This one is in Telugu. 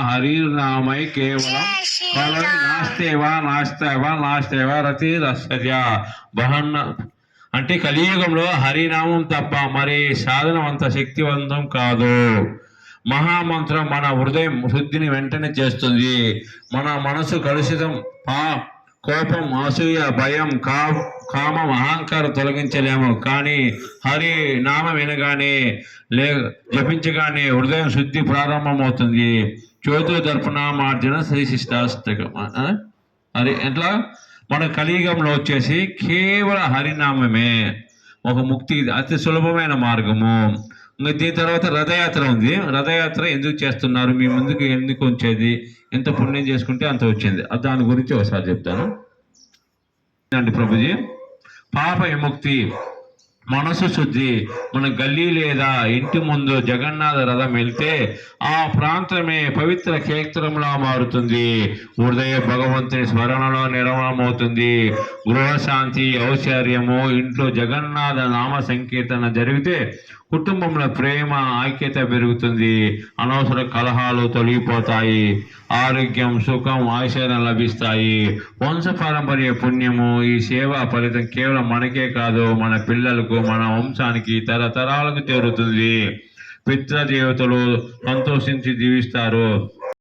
హరిర్నామై కేవలం కలవి నాస్తేవ రతిరస్య బహన్న. అంటే కలియుగంలో హరినామం తప్ప మరి సాధనం అంత శక్తివంతం కాదు. మహామంత్రం మన హృదయం శుద్ధిని వెంటనే చేస్తుంది. మన మనసు కలుషితం కోపం, అసూయ, భయం, కామం, అహంకారం తొలగించలేము. కానీ హరి నామం వినగానే జపించగానే హృదయం శుద్ధి ప్రారంభమవుతుంది. చోతు దర్పణామార్జన శ్రీశిష్టాష్టకం. అది ఎట్లా? మన కలియుగంలో వచ్చేసి కేవలం హరినామమే ఒక ముక్తి, అతి సులభమైన మార్గము. ఇంకా దీని తర్వాత రథయాత్ర ఉంది. రథయాత్ర ఎందుకు చేస్తున్నారు, మీ ముందుకు ఎందుకు వచ్చేది, ఎంత పుణ్యం చేసుకుంటే అంత వచ్చింది, దాని గురించి ఒకసారి చెప్తాను అండి. ప్రభుజీ, పాప విముక్తి, మనసు శుద్ధి. మన గల్లీ లేదా ఇంటి ముందు జగన్నాథ రథం వెళ్తే ఆ ప్రాంతమే పవిత్ర క్షేత్రంలా మారుతుంది. హృదయ భగవంతుని స్మరణలో నిర్మలమవుతుంది. గృహశాంతి, ఔశ్వర్యము. ఇంట్లో జగన్నాథ నామ సంకీర్తన జరిగితే కుటుంబంలో ప్రేమ, ఐక్యత పెరుగుతుంది. అనవసర కలహాలు తొలగిపోతాయి. ఆరోగ్యం, సుఖం, ఐశ్వర్యం లభిస్తాయి. వంశపారంపర్య పుణ్యము. ఈ సేవ ఫలితం కేవలం మనకే కాదు, మన పిల్లలకు, మన వంశానికి, తరతరాలకు చేరుతుంది. పితృదేవతలు సంతోషించి జీవిస్తారు.